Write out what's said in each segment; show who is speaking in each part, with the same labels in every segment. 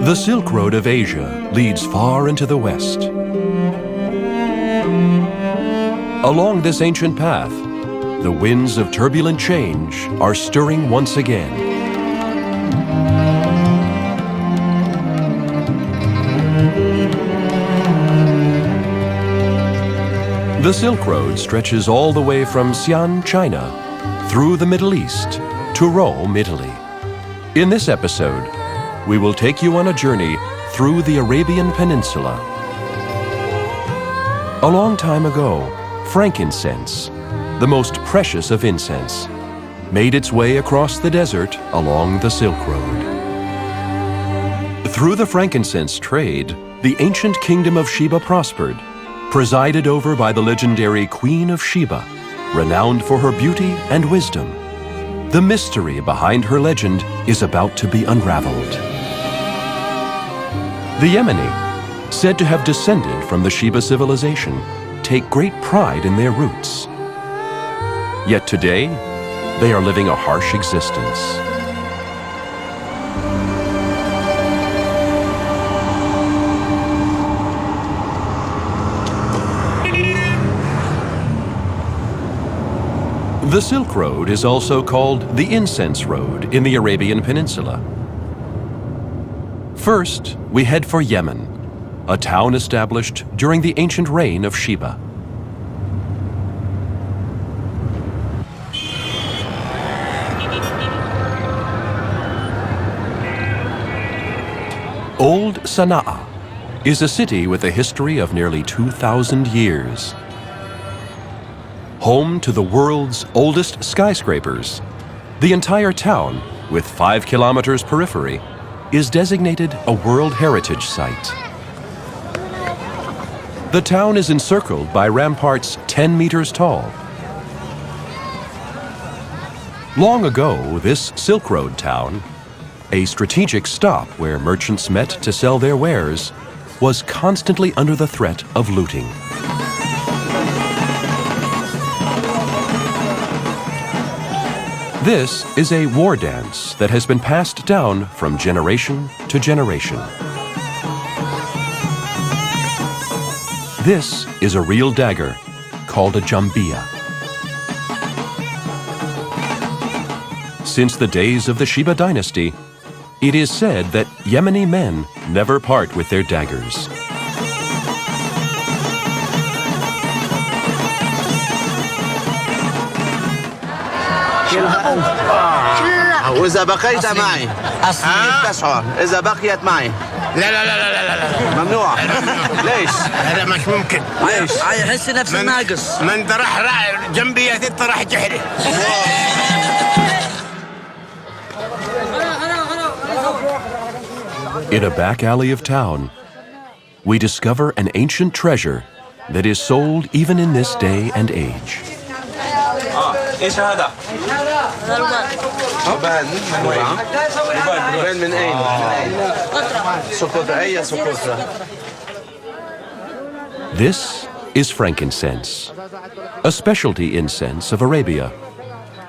Speaker 1: The Silk Road of Asia leads far into the west. Along this ancient path, the winds of turbulent change are stirring once again. The Silk Road stretches all the way from Xi'an, China, through the Middle East to Rome, Italy. In this episode, we will take you on a journey through the Arabian Peninsula. A long time ago, frankincense, the most precious of incense, made its way across the desert along the Silk Road. Through the frankincense trade, the ancient kingdom of Sheba prospered, presided over by the legendary Queen of Sheba, renowned for her beauty and wisdom. The mystery behind her legend is about to be unraveled. The Yemeni, said to have descended from the Sheba civilization, take great pride in their roots. Yet today, they are living a harsh existence. The Silk Road is also called the Incense Road in the Arabian Peninsula. First, we head for Yemen, a town established during the ancient reign of Sheba. Old Sana'a is a city with a history of nearly 2,000 years. Home to the world's oldest skyscrapers, the entire town, with 5 kilometers periphery, is designated a World Heritage Site. The town is encircled by ramparts 10 meters tall. Long ago, this Silk Road town, a strategic stop where merchants met to sell their wares, was constantly under the threat of looting. This is a war dance that has been passed down from generation to generation. This is a real dagger called a jambiya. Since the days of the Sheba dynasty, it is said that Yemeni men never part with their daggers.
Speaker 2: وإذا بقيت معي تشعر إذا بقيت معي
Speaker 3: لا لا لا لا لا لا
Speaker 2: ممنوع ليش؟
Speaker 3: هذا مش ممكن
Speaker 2: ليش؟
Speaker 4: يحس نفسه ناقص
Speaker 3: من طرح جنبي تطرح جحري.
Speaker 1: In a back alley of town, we discover an ancient treasure that is sold even in this day and age.
Speaker 2: إيش هذا؟ لبان لبان من أين؟ سكوترا أي سكوترا؟
Speaker 1: This is frankincense, a specialty incense of Arabia,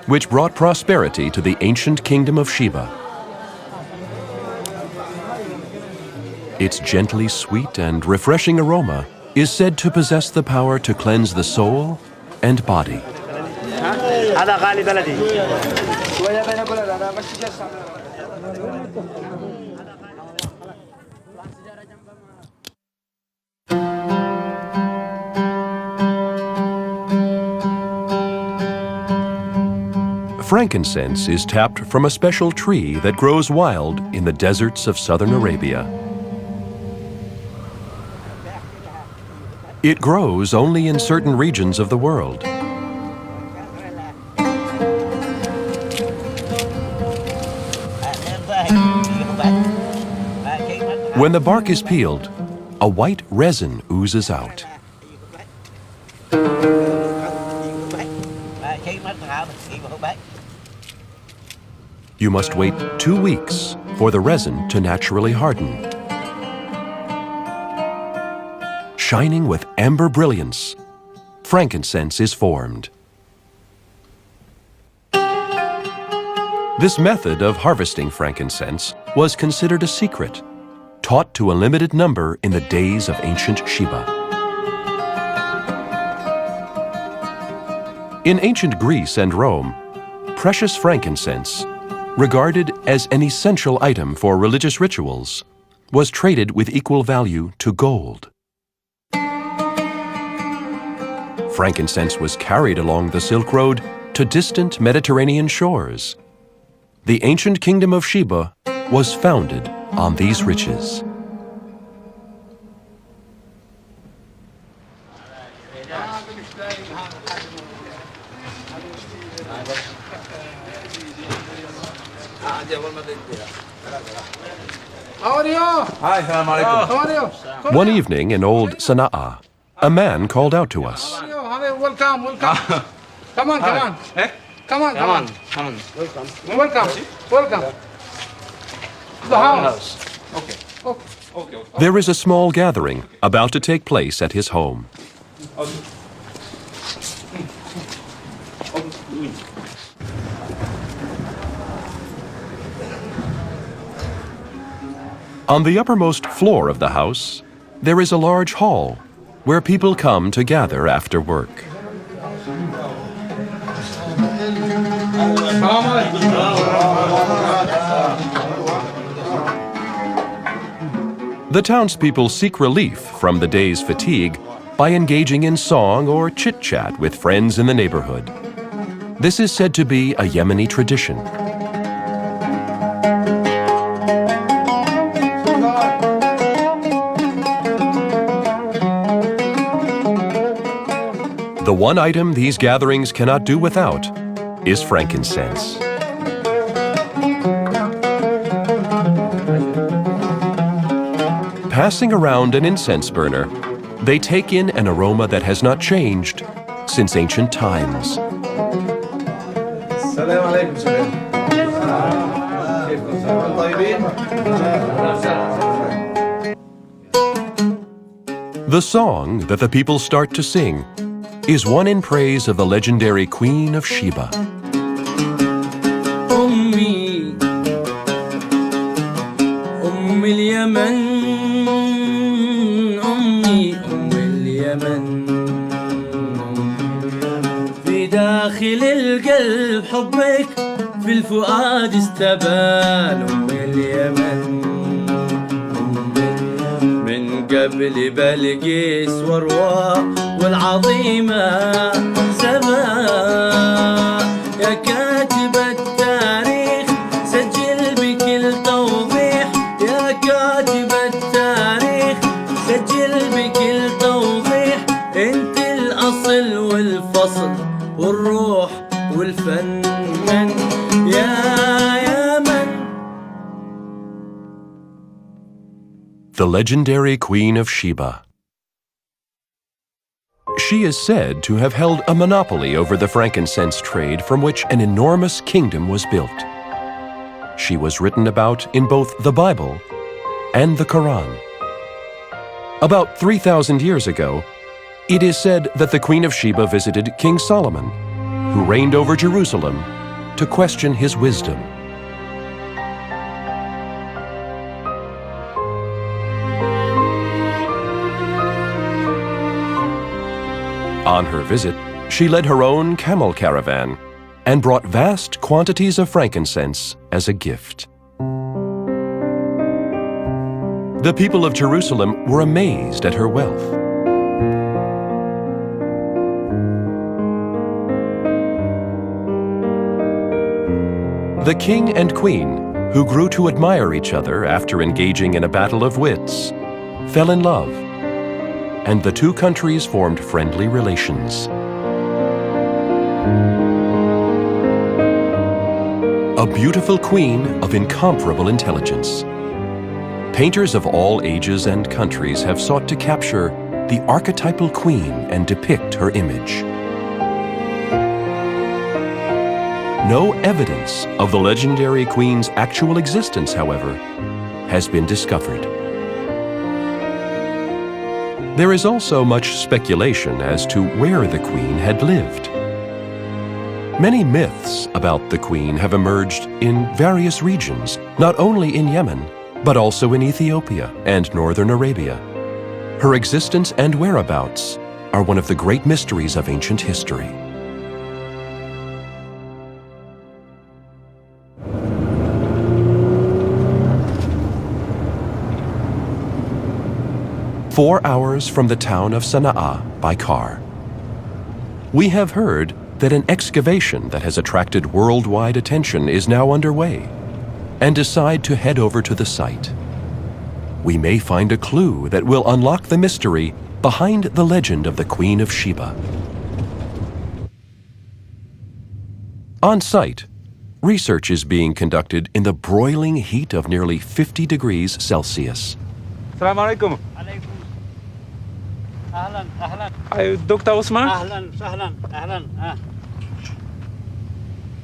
Speaker 1: which brought prosperity to the ancient kingdom of Sheba. Its gently sweet and refreshing aroma is said to possess the power to cleanse the soul and body.
Speaker 5: هذا غالي بلدي.
Speaker 1: Frankincense is tapped from a special tree that grows wild in the deserts of southern Arabia. It grows only in certain regions of the world. When the bark is peeled, a white resin oozes out. You must wait 2 weeks for the resin to naturally harden. Shining with amber brilliance, frankincense is formed. This method of harvesting frankincense was considered a secret, taught to a limited number in the days of ancient Sheba. In ancient Greece and Rome, precious frankincense, regarded as an essential item for religious rituals, was traded with equal value to gold. Frankincense was carried along the Silk Road to distant Mediterranean shores. The ancient kingdom of Sheba was founded on these riches.
Speaker 6: How are you?
Speaker 2: Hi, salam alaikum.
Speaker 6: How are you?
Speaker 1: One evening in old Sana'a, a man called out to us.
Speaker 6: How are you? Welcome, welcome. Come on, come on. Come on, come on. Welcome, welcome. To the house.
Speaker 1: There is a small gathering about to take place at his home. On the uppermost floor of the house, there is a large hall where people come to gather after work. The townspeople seek relief from the day's fatigue by engaging in song or chit-chat with friends in the neighborhood. This is said to be a Yemeni tradition. The one item these gatherings cannot do without is frankincense. Passing around an incense burner, they take in an aroma that has not changed since ancient times. The song that the people start to sing is one in praise of the legendary Queen of Sheba.
Speaker 7: أمي أم اليمن أمي أم اليمن في داخل القلب حبك في الفؤاد استبان أم اليمن من قبل بلقيس واروع والعظيمة سباء يا كاتب التاريخ سجل بكل توضيح يا كاتب التاريخ سجل بكل توضيح انت الأصل والفصل والروح والفن يا يمن.
Speaker 1: The legendary Queen of Sheba. She is said to have held a monopoly over the frankincense trade from which an enormous kingdom was built. She was written about in both the Bible and the Quran. About 3,000 years ago, it is said that the Queen of Sheba visited King Solomon, who reigned over Jerusalem, to question his wisdom. On her visit, she led her own camel caravan and brought vast quantities of frankincense as a gift. The people of Jerusalem were amazed at her wealth. The king and queen, who grew to admire each other after engaging in a battle of wits, fell in love, and the two countries formed friendly relations. A beautiful queen of incomparable intelligence. Painters of all ages and countries have sought to capture the archetypal queen and depict her image. No evidence of the legendary queen's actual existence, however, has been discovered. There is also much speculation as to where the queen had lived. Many myths about the queen have emerged in various regions, not only in Yemen, but also in Ethiopia and northern Arabia. Her existence and whereabouts are one of the great mysteries of ancient history. "4 hours from the town of Sana'a by car. We have heard that an excavation that has attracted worldwide attention is now underway, and decide to head over to the site. We may find a clue that will unlock the mystery behind the legend of the Queen of Sheba." On site, research is being conducted in the broiling heat of nearly 50 degrees Celsius.
Speaker 6: السلام عليكم.
Speaker 5: اهلا اهلا
Speaker 6: دكتور عثمان.
Speaker 5: اهلا سهلا اهلا.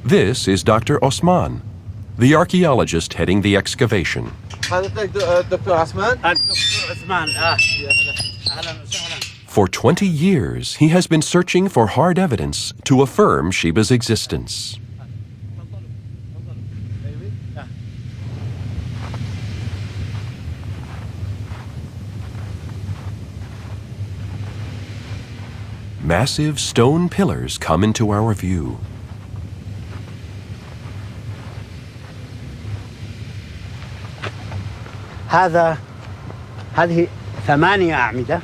Speaker 1: This is Dr. Osman, the archaeologist heading the excavation.
Speaker 2: حضرتك دكتور عثمان؟
Speaker 5: الدكتور عثمان. اهلا وسهلا.
Speaker 1: For 20 years, he has been searching for hard evidence to affirm Sheba's existence. Massive stone pillars come into our view.
Speaker 5: هذه 8 أعمدة،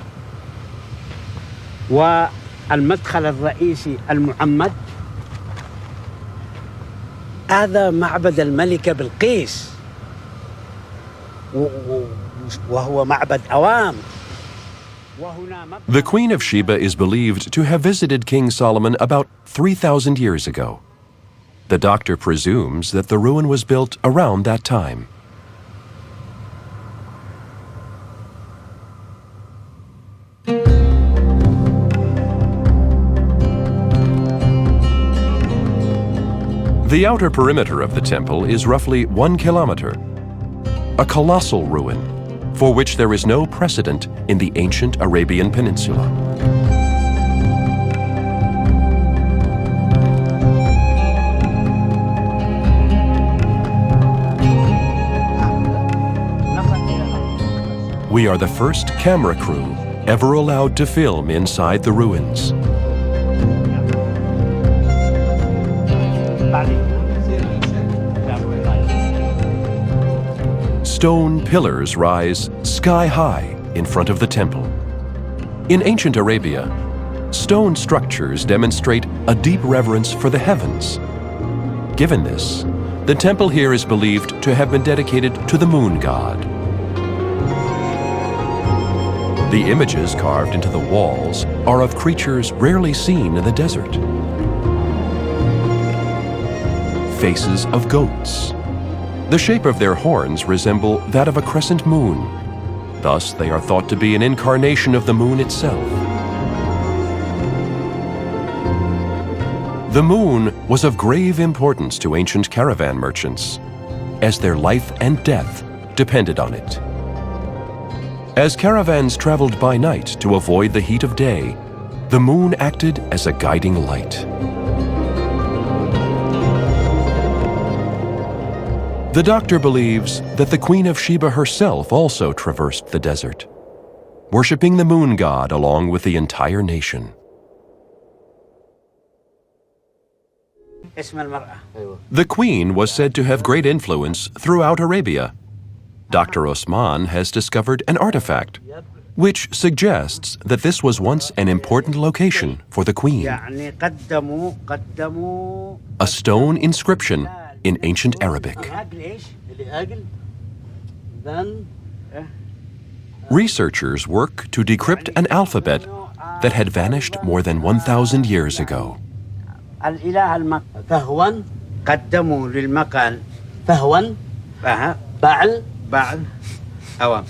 Speaker 5: والمدخل الرئيسي المعمد. هذا معبد الملكة بلقيس، وهو معبد أوام.
Speaker 1: The Queen of Sheba is believed to have visited King Solomon about 3,000 years ago. The doctor presumes that the ruin was built around that time. The outer perimeter of the temple is roughly 1 kilometer, a colossal ruin for which there is no precedent in the ancient Arabian Peninsula. We are the first camera crew ever allowed to film inside the ruins. Stone pillars rise sky high in front of the temple. In ancient Arabia, stone structures demonstrate a deep reverence for the heavens. Given this, the temple here is believed to have been dedicated to the moon god. The images carved into the walls are of creatures rarely seen in the desert. Faces of goats. The shape of their horns resemble that of a crescent moon. Thus, they are thought to be an incarnation of the moon itself. The moon was of grave importance to ancient caravan merchants, as their life and death depended on it. As caravans traveled by night to avoid the heat of day, the moon acted as a guiding light. The doctor believes that the Queen of Sheba herself also traversed the desert, worshipping the moon god along with the entire nation. The queen was said to have great influence throughout Arabia. Dr. Osman has discovered an artifact which suggests that this was once an important location for the queen. A stone inscription in ancient Arabic. Researchers work to decrypt an alphabet that had vanished more than 1,000 years ago.
Speaker 5: فهوا قدموا للمكان فهوا بعل أوام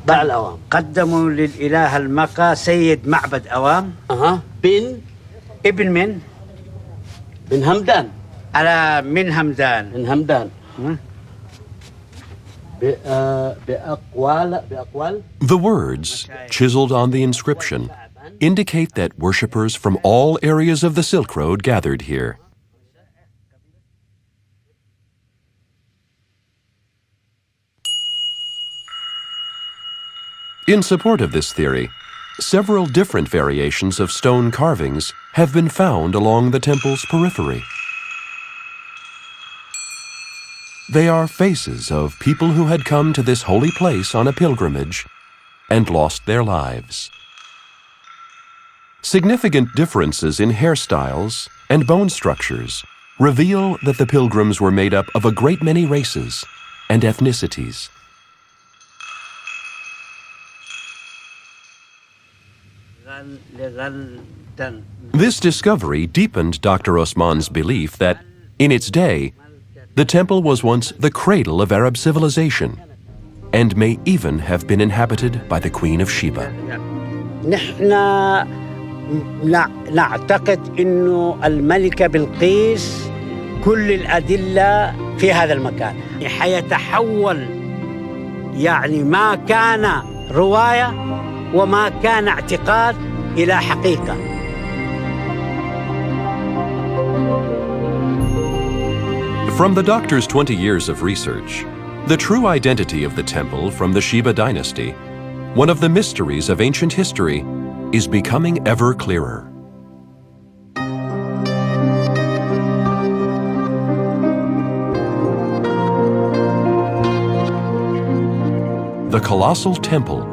Speaker 5: بعل أوام قدموا للإله المكة سيد معبد أوام بن ابن من بن همدان على من همدان بأقوال.
Speaker 1: The words chiseled on the inscription indicate that worshippers from all areas of the Silk Road gathered here. In support of this theory, several different variations of stone carvings have been found along the temple's periphery. They are faces of people who had come to this holy place on a pilgrimage and lost their lives. Significant differences in hairstyles and bone structures reveal that the pilgrims were made up of a great many races and ethnicities. This discovery deepened Dr. Osman's belief that, in its day, the temple was once the cradle of Arab civilization and may even have been inhabited by the Queen of Sheba.
Speaker 5: نحن نعتقد إنه الملكة بلقيس كل الأدلة في هذا المكان حيتحول، يعني ما كان رواية وما كان اعتقاد إلى حقيقة.
Speaker 1: From the doctor's 20 years of research, the true identity of the temple from the Sheba dynasty, one of the mysteries of ancient history, is becoming ever clearer. The colossal temple,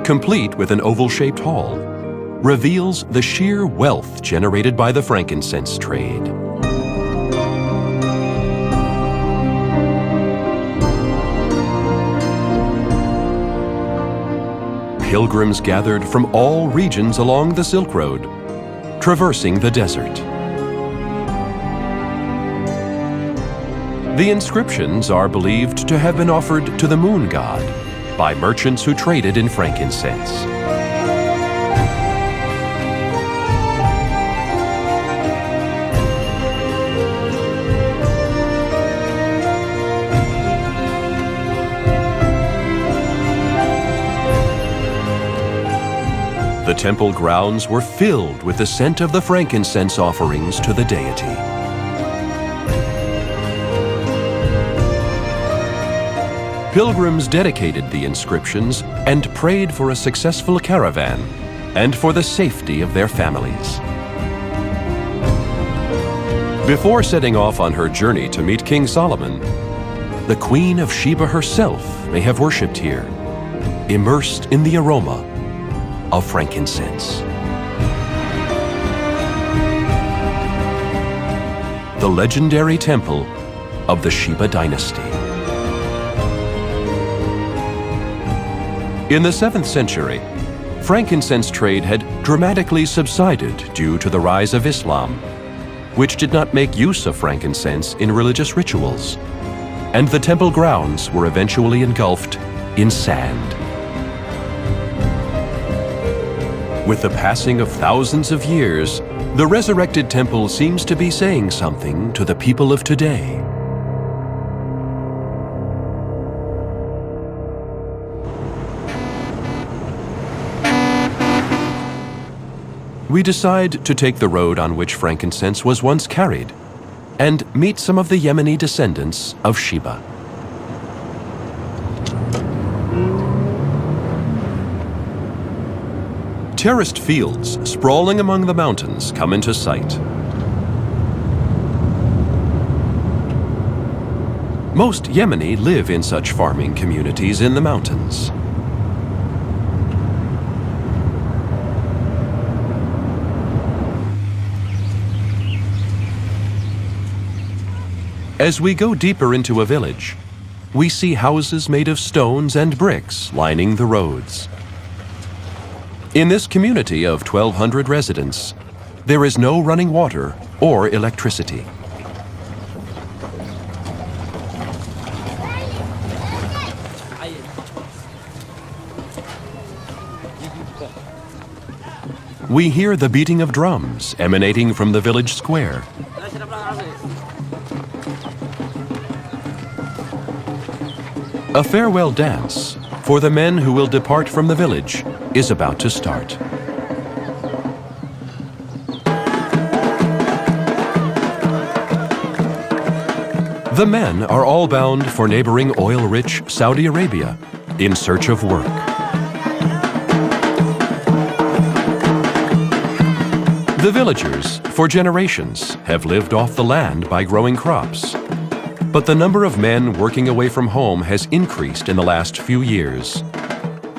Speaker 1: complete with an oval-shaped hall, reveals the sheer wealth generated by the frankincense trade. Pilgrims gathered from all regions along the Silk Road, traversing the desert. The inscriptions are believed to have been offered to the moon god by merchants who traded in frankincense. The temple grounds were filled with the scent of the frankincense offerings to the deity. Pilgrims dedicated the inscriptions and prayed for a successful caravan and for the safety of their families. Before setting off on her journey to meet King Solomon, the Queen of Sheba herself may have worshipped here, immersed in the aroma of frankincense. The legendary temple of the Sheba dynasty. In the 7th century, frankincense trade had dramatically subsided due to the rise of Islam, which did not make use of frankincense in religious rituals, and the temple grounds were eventually engulfed in sand. With the passing of thousands of years, the resurrected temple seems to be saying something to the people of today. We decide to take the road on which frankincense was once carried and meet some of the Yemeni descendants of Sheba. Terraced fields sprawling among the mountains come into sight. Most Yemeni live in such farming communities in the mountains. As we go deeper into a village, we see houses made of stones and bricks lining the roads. In this community of 1,200 residents, there is no running water or electricity. We hear the beating of drums emanating from the village square. A farewell dance for the men who will depart from the village is about to start. The men are all bound for neighboring oil-rich Saudi Arabia in search of work. The villagers, for generations, have lived off the land by growing crops. But the number of men working away from home has increased in the last few years.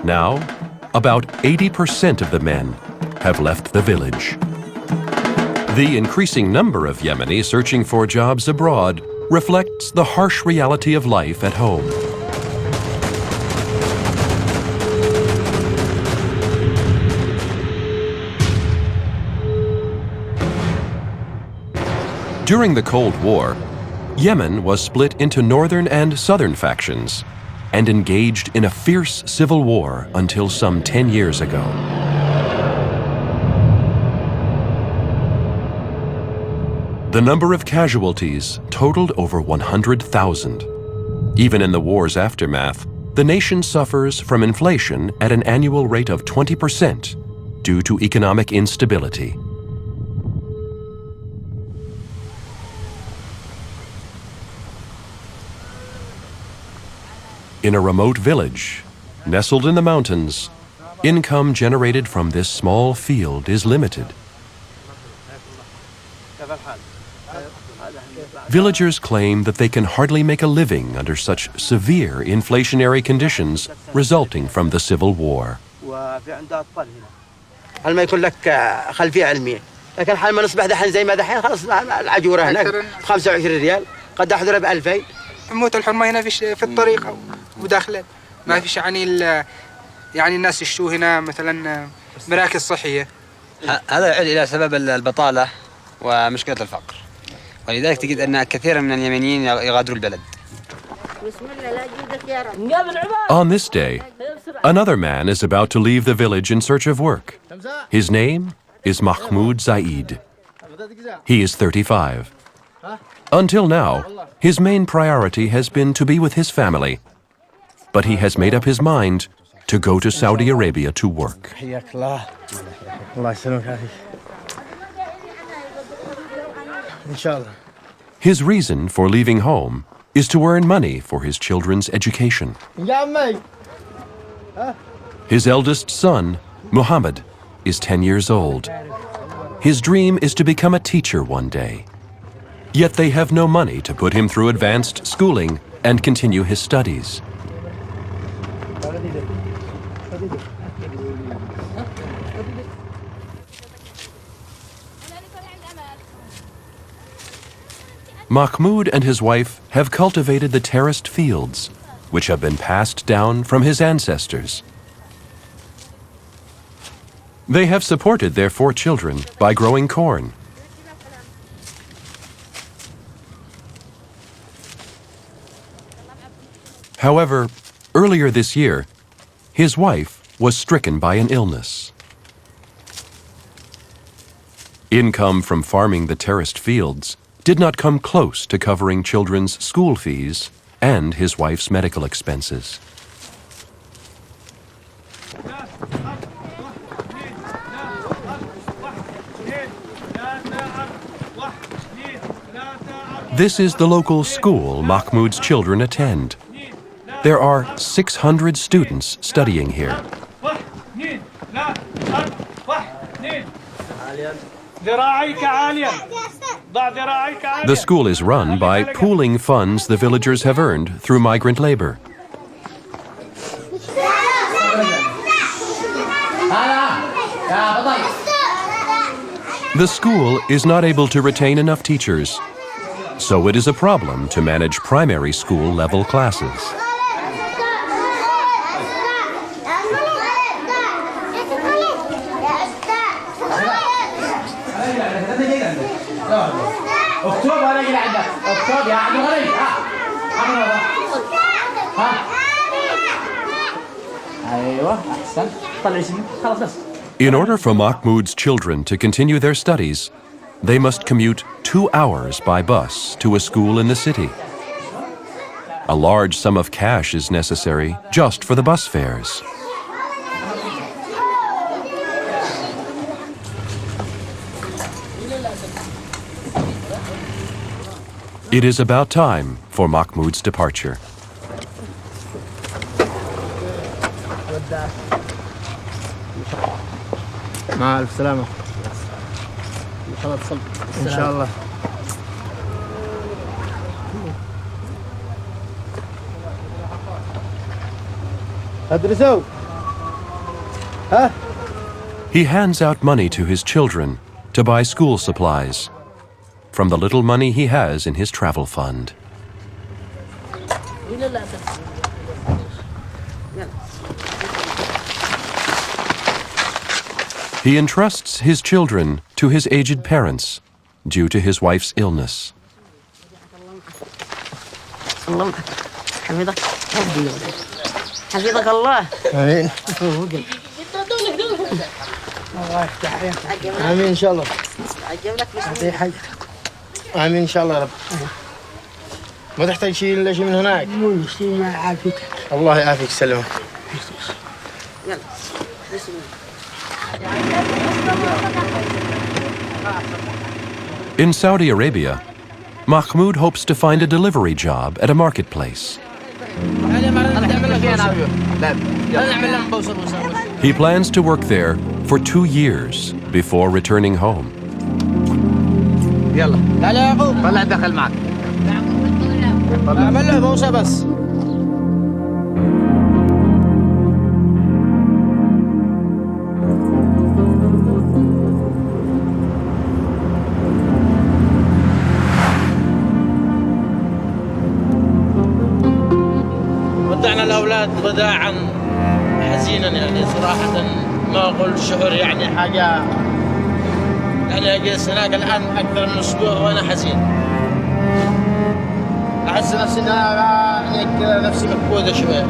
Speaker 1: Now, about 80% of the men have left the village. The increasing number of Yemeni searching for jobs abroad reflects the harsh reality of life at home. During the Cold War, Yemen was split into northern and southern factions and engaged in a fierce civil war until some 10 years ago. The number of casualties totaled over 100,000. Even in the war's aftermath, the nation suffers from inflation at an annual rate of 20% due to economic instability. In a remote village, nestled in the mountains, income generated from this small field is limited. Villagers claim that they can hardly make a living under such severe inflationary conditions resulting from the civil war.
Speaker 8: هل ما يكون لك خلفية علمية، لكن حال ما نصبح دحين زي ما دحين خلاص العجورة هناك ب 25 ريال قد أحضرها ب 2000.
Speaker 6: موت الحرمة هنا في الطريق وداخله ما فيش يعني الناس يشتوا هنا مثلا مراكز صحية.
Speaker 9: هذا يعود إلى سبب البطالة ومشكلة الفقر، ولذلك تجد أن كثير من اليمنيين يغادروا البلد.
Speaker 1: On this day, another man is about to leave the village in search of work. His name is Mahmoud Zaid. He is 35. Until now, his main priority has been to be with his family, but he has made up his mind to go to Saudi Arabia to work. His reason for leaving home is to earn money for his children's education. His eldest son, Muhammad, is 10 years old. His dream is to become a teacher one day. Yet they have no money to put him through advanced schooling and continue his studies. Mahmoud and his wife have cultivated the terraced fields, which have been passed down from his ancestors. They have supported their 4 children by growing corn. However, earlier this year, his wife was stricken by an illness. Income from farming the terraced fields did not come close to covering children's school fees and his wife's medical expenses. This is the local school Mahmoud's children attend. There are 600 students studying here. The school is run by pooling funds the villagers have earned through migrant labor. The school is not able to retain enough teachers, so it is a problem to manage primary school level classes. In order for Mahmoud's children to continue their studies, they must commute 2 hours by bus to a school in the city. A large sum of cash is necessary just for the bus fares. It is about time for Mahmoud's departure.
Speaker 10: مع ألف سلامة.
Speaker 6: إن شاء الله.
Speaker 8: أدرسوا. ها؟
Speaker 1: He hands out money to his children to buy school supplies from the little money he has in his travel fund. He entrusts his children to his aged parents due to his wife's illness.
Speaker 5: حفظك الله.
Speaker 8: آمين. آمين إن شاء الله. آمين إن شاء الله يا رب. ما تحتاج شيء إلا شيء من هناك.
Speaker 5: ما يعافيك.
Speaker 8: الله يعافيك سلمك.
Speaker 5: يلا بسم الله.
Speaker 1: In Saudi Arabia, Mahmoud hopes to find a delivery job at a marketplace. He plans to work there for 2 years before returning home.
Speaker 6: يلا تعال يا يعقوب طلع دخل معك. اعمل له بوسه بس. ودعنا الاولاد وداعا حزينا يعني صراحه ما اقول شعور يعني حاجه يعني اجلس هناك الان اكثر من اسبوع وانا حزين. احس نفسي ان انا يعني كذا نفسي مكبوته شويه.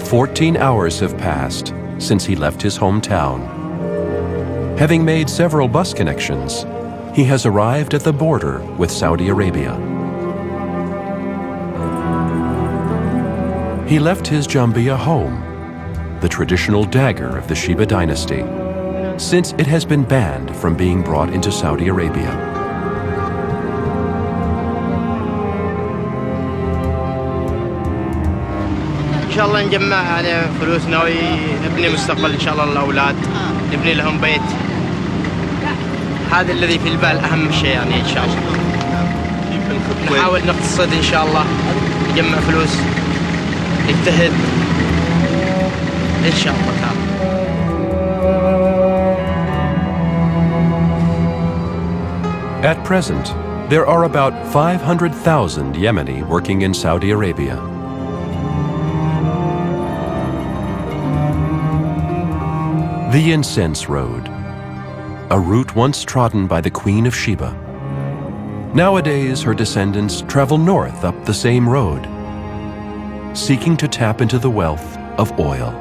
Speaker 1: "14 hours have passed since he left his hometown. Having made several bus connections, he has arrived at the border with Saudi Arabia. He left his jambiya home, the traditional dagger of the Shiba dynasty, since it has been banned from being brought into Saudi Arabia.
Speaker 8: إن شاء الله نجمع على فلوسنا ونبني مستقبل إن شاء الله للأولاد، نبني لهم بيت. هذا الذي في البال أهم شيء يعني إن شاء الله. نحاول نقتصد إن شاء الله، نجمع فلوس، نجتهد إن شاء الله تعالى.
Speaker 1: At present, there are about 500,000 Yemeni working in Saudi Arabia. The Incense Road, a route once trodden by the Queen of Sheba. Nowadays, her descendants travel north up the same road, seeking to tap into the wealth of oil.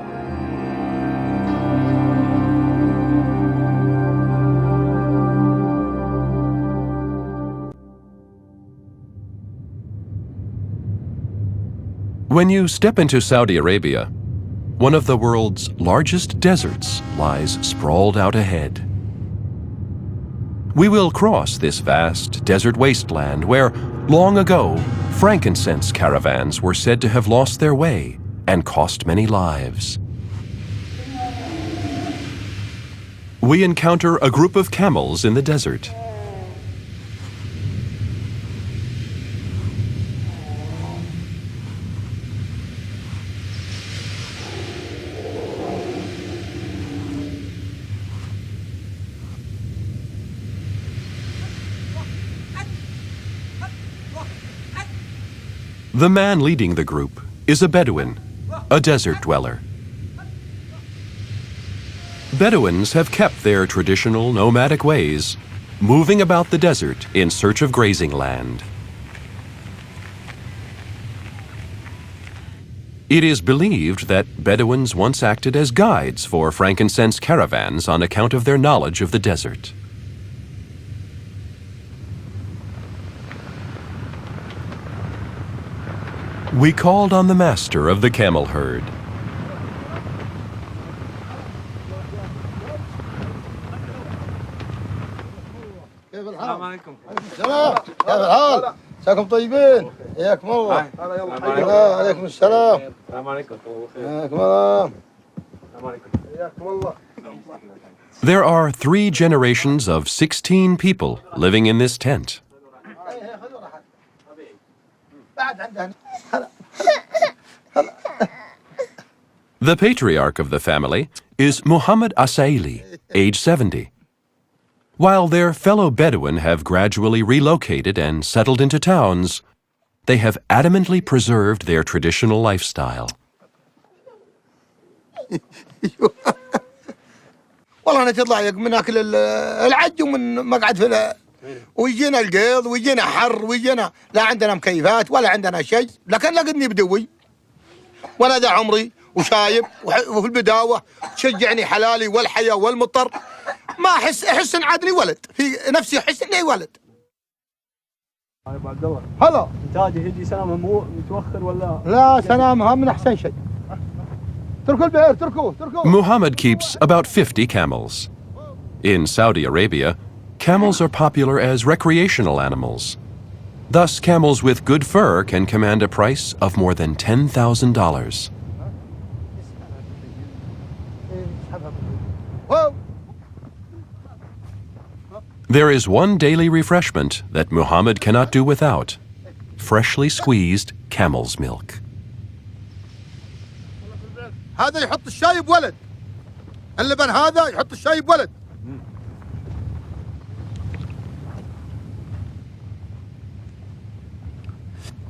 Speaker 1: When you step into Saudi Arabia, one of the world's largest deserts lies sprawled out ahead. We will cross this vast desert wasteland where, long ago, frankincense caravans were said to have lost their way and cost many lives. We encounter a group of camels in the desert. The man leading the group is a Bedouin, a desert dweller. Bedouins have kept their traditional nomadic ways, moving about the desert in search of grazing land. It is believed that Bedouins once acted as guides for frankincense caravans on account of their knowledge of the desert. We called on the master of the camel herd.
Speaker 2: السلام عليكم. السلام. كيف الحال؟ مساكم طيبين. حياكم الله. عليكم السلام. السلام عليكم. حياكم الله. السلام عليكم. حياكم الله.
Speaker 1: There are 3 generations of 16 people living in this tent. The patriarch of the family is Muhammad Asaili, age 70. While their fellow Bedouin have gradually relocated and settled into towns, they have adamantly preserved their traditional lifestyle.
Speaker 10: والله أنا تطلع من أكل العج ومن مقعد في ويجينا القيض ويجينا حر ويجينا لا عندنا مكيفات ولا عندنا شيء، لكن لقدني بدوي وأنا ذا عمري وشايب وفي البداوة تشجعني حلالي والحياة والمطر، ما أحس إن عادني ولد في نفسي، أحس إني ولد.
Speaker 2: عبد الله.
Speaker 10: هلا.
Speaker 2: تاجي هدي سلامها مو متوخر ولا؟
Speaker 10: لا سلامها من أحسن شيء. تركوا البئر تركوه.
Speaker 1: Muhammad keeps about 50 camels. In Saudi Arabia, camels are popular as recreational animals. Thus, camels with good fur can command a price of more than $10,000. There is one daily refreshment that Muhammad cannot do without: freshly squeezed camel's milk.
Speaker 10: هذا يحط الشاي بولد، اللبن هذا يحط الشاي بولد.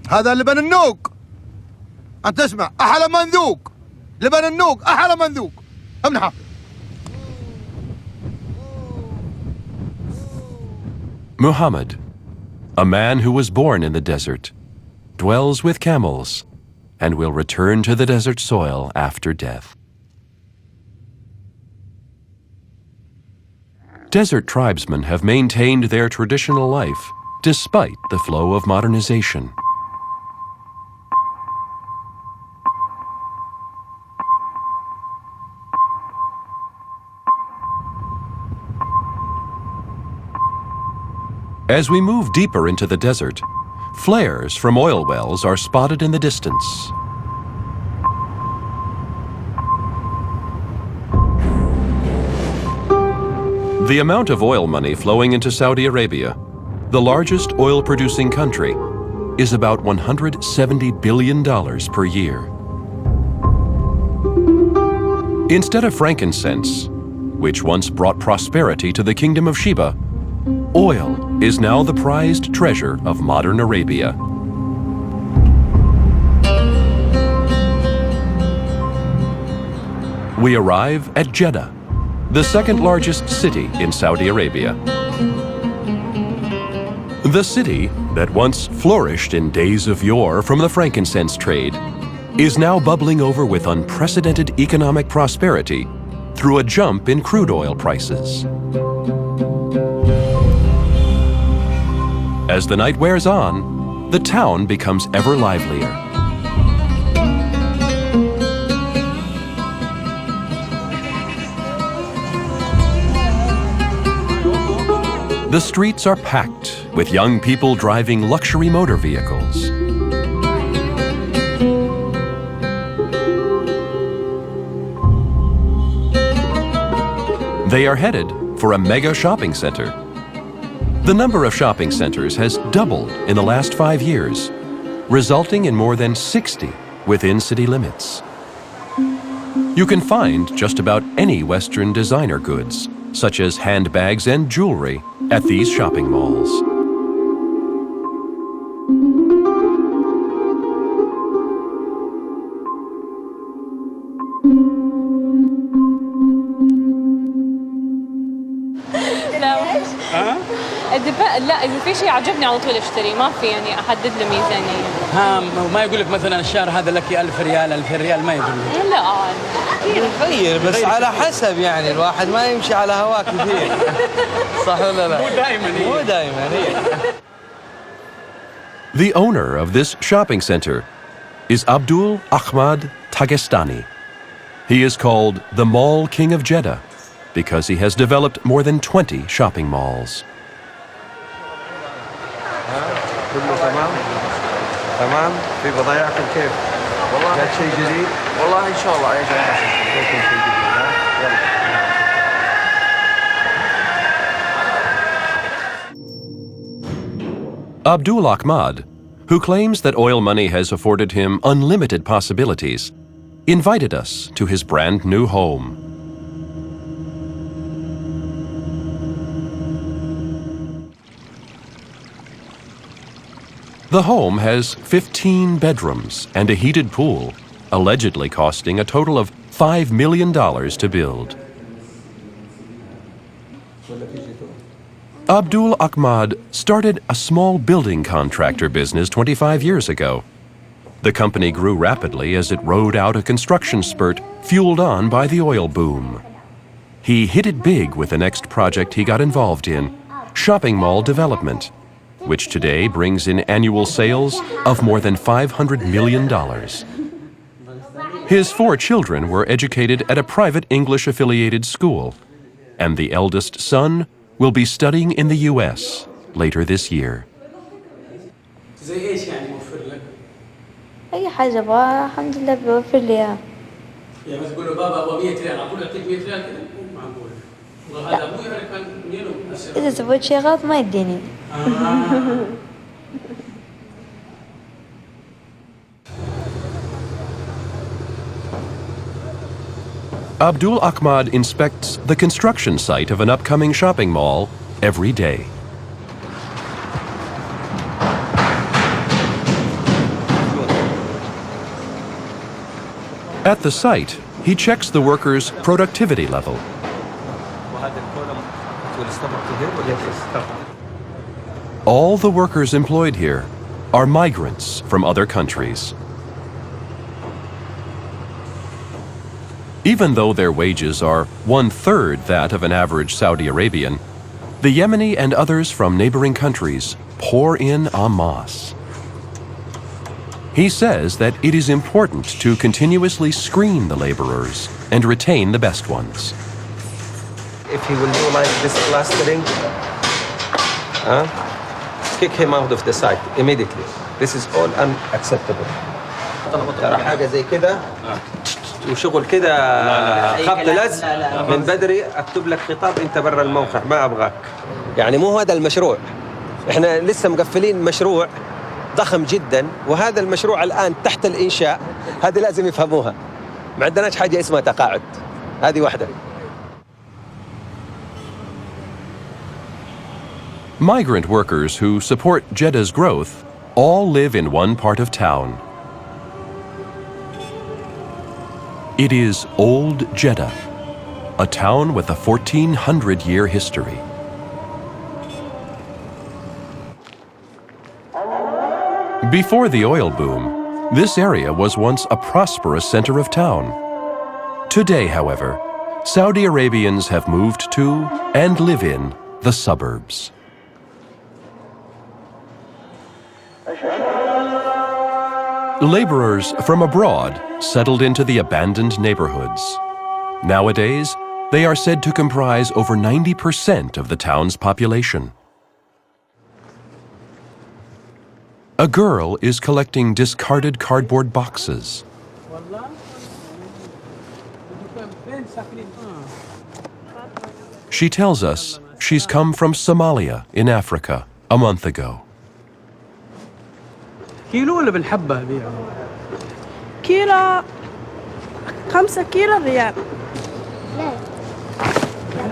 Speaker 10: هذا لبن النوق، أنت تسمع أحلى منذوق، لبن النوق أحلى منذوق. امنحه.
Speaker 1: Muhammad, a man who was born in the desert, dwells with camels and will return to the desert soil after death. Desert tribesmen have maintained their traditional life despite the flow of modernization. As we move deeper into the desert, flares from oil wells are spotted in the distance. The amount of oil money flowing into Saudi Arabia, the largest oil-producing country, is about $170 billion per year. Instead of frankincense, which once brought prosperity to the Kingdom of Sheba, oil is now the prized treasure of modern Arabia. We arrive at Jeddah, the second largest city in Saudi Arabia. The city that once flourished in days of yore from the frankincense trade is now bubbling over with unprecedented economic prosperity through a jump in crude oil prices. As the night wears on, the town becomes ever livelier. The streets are packed with young people driving luxury motor vehicles. They are headed for a mega shopping center. The number of shopping centers has doubled in the last 5 years, resulting in more than 60 within city limits. You can find just about any Western designer goods, such as handbags and jewelry, at these shopping malls.
Speaker 11: لا لا، اذا في شيء عجبني على طول اشتري، ما في يعني احدد له ميزانيه.
Speaker 12: ما يقول لك مثلا الشهر هذا لك 1000 ريال 2000 ريال، ما يقول لك.
Speaker 11: لا
Speaker 13: يغير بس على حسب، يعني الواحد ما يمشي على هواه كثير. صح ولا لا؟ مو دائما.
Speaker 1: The owner of this shopping center is Abdul Ahmad Tagestani. He is called the Mall King of Jeddah because he has developed more than 20 shopping malls.
Speaker 13: كله تمام؟ تمام؟ في بضايعكم كيف؟ والله جات شيء جديد؟ والله إن شاء الله أي شيء جديد.
Speaker 1: Abdul Ahmad, who claims that oil money has afforded him unlimited possibilities, invited us to his brand new home. The home has 15 bedrooms and a heated pool, allegedly costing a total of $5 million to build. Abdul Ahmad started a small building contractor business 25 years ago. The company grew rapidly as it rode out a construction spurt fueled on by the oil boom. He hit it big with the next project he got involved in, shopping mall development, which today brings in annual sales of more than $500 million. His 4 children were educated at a private English-affiliated school, and the eldest son will be studying in the U.S. later this year.
Speaker 14: أي حاجة أبغاها الحمد لله بيوفر لي إياها.
Speaker 12: يعني مثلا تقول له بابا أبغى 100 ريال، أقول يعطيك 100 ريال كذا؟ مو معقول. وهذا أبوي ولا كان منين؟
Speaker 14: إذا سويت شيء غلط ما يديني.
Speaker 1: Abdul Ahmad inspects the construction site of an upcoming shopping mall every day. At the site, he checks the workers' productivity level. All the workers employed here are migrants from other countries. Even though their wages are 1/3 that of an average Saudi Arabian, the Yemeni and others from neighboring countries pour in en masse. He says that it is important to continuously screen the laborers and retain the best ones.
Speaker 13: If he will do like this plastering, kick him out of the site immediately. This is all unacceptable. ترى حاجة زي كده وشغل كده خبط لزق من بدري اكتب لك خطاب انت برا الموقع ما ابغاك. يعني مو هذا المشروع، احنا لسه مقفلين مشروع ضخم جدا، وهذا المشروع الان تحت الانشاء. هذه لازم يفهموها، ما عندناش حاجه اسمها تقاعد، هذه واحده.
Speaker 1: Migrant workers who support Jeddah's growth all live in one part of town. It is Old Jeddah, a town with a 1400-year history. Before the oil boom, this area was once a prosperous center of town. Today, however, Saudi Arabians have moved to and live in the suburbs. Laborers from abroad settled into the abandoned neighborhoods. Nowadays, they are said to comprise over 90% of the town's population. A girl is collecting discarded cardboard boxes. She tells us she's come from Somalia in Africa a month ago.
Speaker 12: كيلو ولا بالحبة هذه؟
Speaker 15: كيلو 5 كيلو ريال.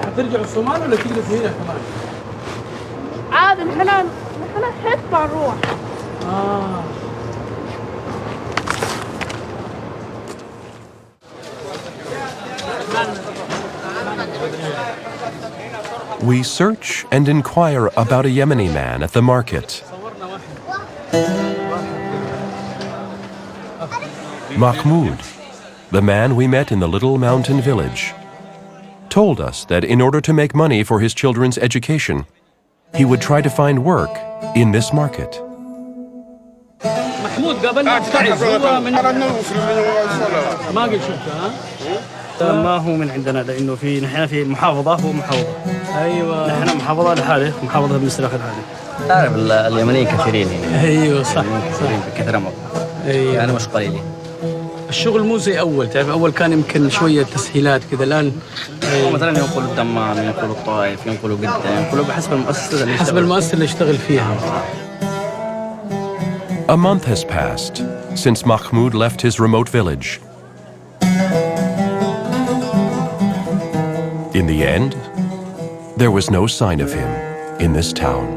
Speaker 12: هترجع الصومال ولا تجلس هنا كمان؟
Speaker 15: عادي نحن حتى نروح.
Speaker 1: we search and inquire about a Yemeni man at the market. Mahmoud, the man we met in the little mountain village, told us that in order to make money for his children's education, he would try to find work in this market.
Speaker 12: محمود قبل هو من ما قد شفته ها؟ ما هو من عندنا لانه نحن في محافظه هو محافظه. ايوه نحن محافظه لحاله محافظه بن السلاخ لحاله.
Speaker 16: تعرف اليمنيين كثيرين يعني.
Speaker 12: ايوه صح
Speaker 16: كثيرين بكثره مرة.
Speaker 12: ايوه
Speaker 16: يعني مش قليلين.
Speaker 12: الشغل مو زي اول، تعرف اول كان يمكن شويه تسهيلات كذا، الان
Speaker 16: مثلا ينقلوا الدمام، ينقلوا الطائف، ينقلوا قدة، ينقلوا بحسب المؤسسه اللي
Speaker 12: حسب المؤسسه اللي يشتغل فيها.
Speaker 1: A month has passed since Mahmoud left his remote village. In the end, there was no sign of him in this town.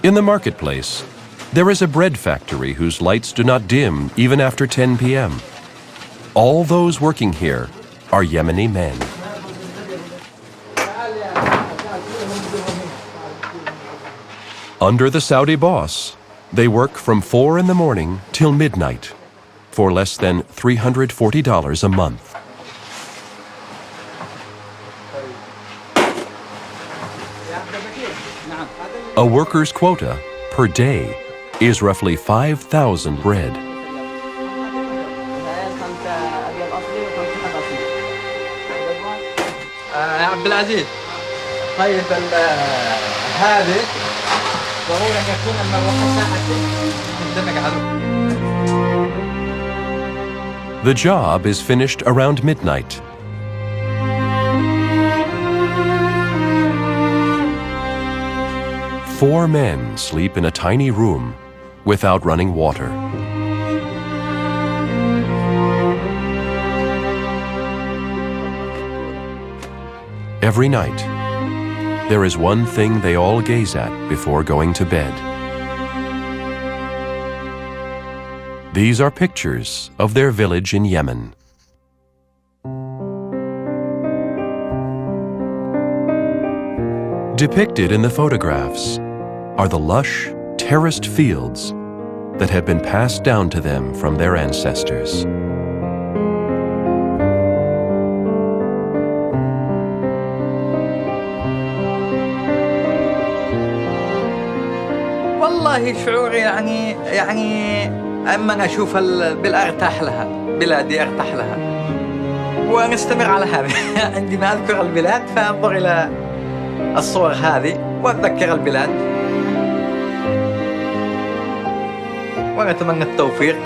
Speaker 1: In the marketplace, there is a bread factory whose lights do not dim even after 10 p.m. All those working here are Yemeni men. Under the Saudi boss, they work from 4 in the morning till midnight for less than $340 a month. A worker's quota per day is roughly 5,000 bread.
Speaker 16: يا عبد العزيز طيب هذه ضروري ان يكون المروحه ساعتين قدامك عدو.
Speaker 1: The job is finished around midnight. Four men sleep in a tiny room without running water. Every night, there is one thing they all gaze at before going to bed. These are pictures of their village in Yemen. Depicted in the photographs are the lush, terraced fields that have been passed down to them from their ancestors.
Speaker 16: والله شعوري يعني اما اشوف البلاد ارتاح لها، بلادي ارتاح لها ونستمر على هذا. عندما اذكر البلاد فانظر الى الصور هذه واتذكر البلاد ونتمنى التوفيق.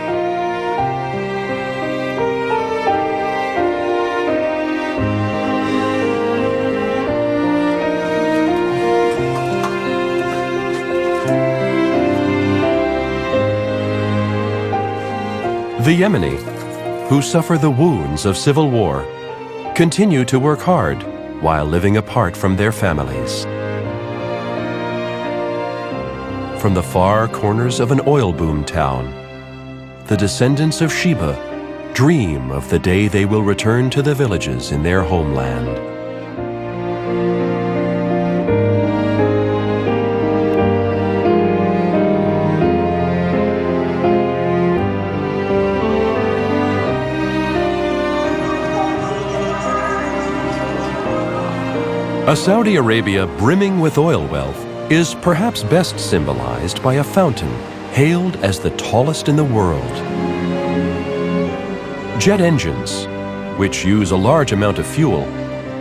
Speaker 1: The Yemeni, who suffer the wounds of civil war, continue to work hard while living apart from their families. From the far corners of an oil boom town, the descendants of Sheba dream of the day they will return to the villages in their homeland. A Saudi Arabia brimming with oil wealth is perhaps best symbolized by a fountain hailed as the tallest in the world. Jet engines, which use a large amount of fuel,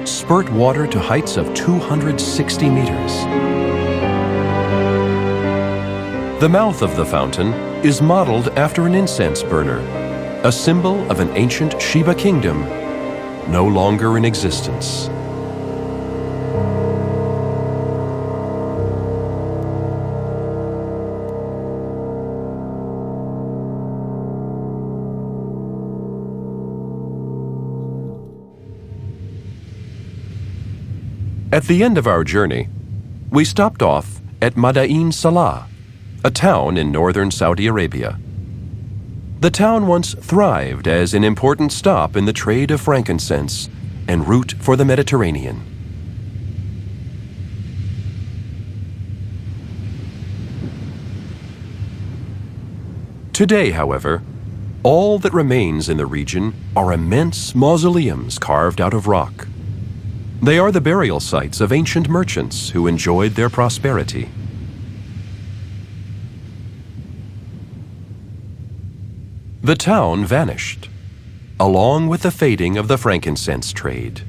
Speaker 1: spurt water to heights of 260 meters. The mouth of the fountain is modeled after an incense burner, a symbol of an ancient Sheba kingdom no longer in existence. At the end of our journey, we stopped off at Madain Salah, a town in northern Saudi Arabia. The town once thrived as an important stop in the trade of frankincense en route for the Mediterranean. Today, however, all that remains in the region are immense mausoleums carved out of rock. They are the burial sites of ancient merchants who enjoyed their prosperity. The town vanished, along with the fading of the frankincense trade.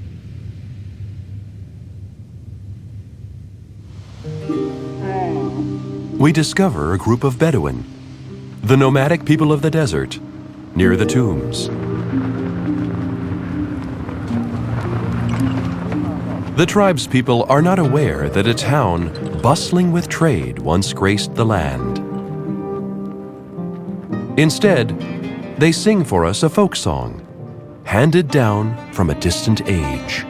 Speaker 1: We discover a group of Bedouin, the nomadic people of the desert, near the tombs. The tribespeople are not aware that a town bustling with trade once graced the land. Instead, they sing for us a folk song, handed down from a distant age.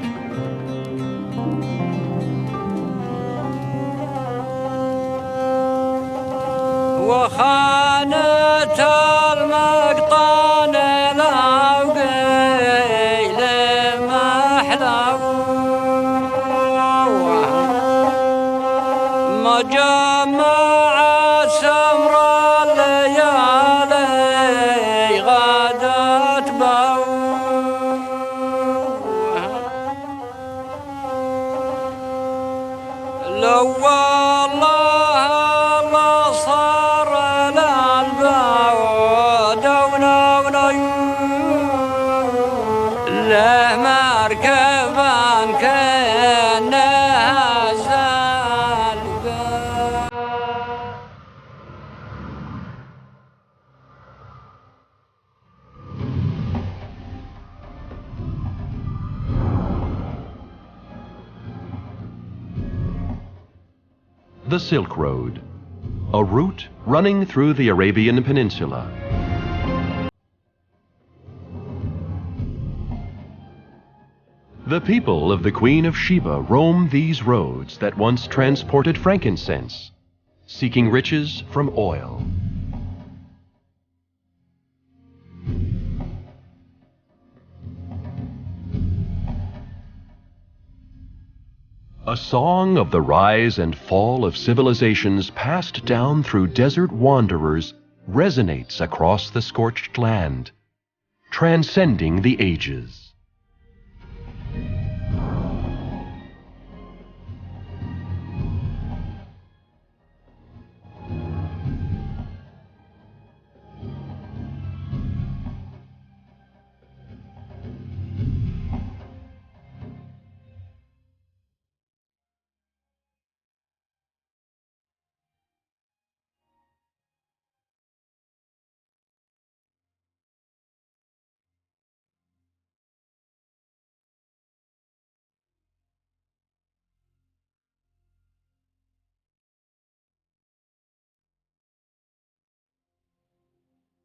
Speaker 1: The Silk Road, a route running through the Arabian Peninsula. The people of the Queen of Sheba roam these roads that once transported frankincense, seeking riches from oil. A song of the rise and fall of civilizations passed down through desert wanderers resonates across the scorched land, transcending the ages.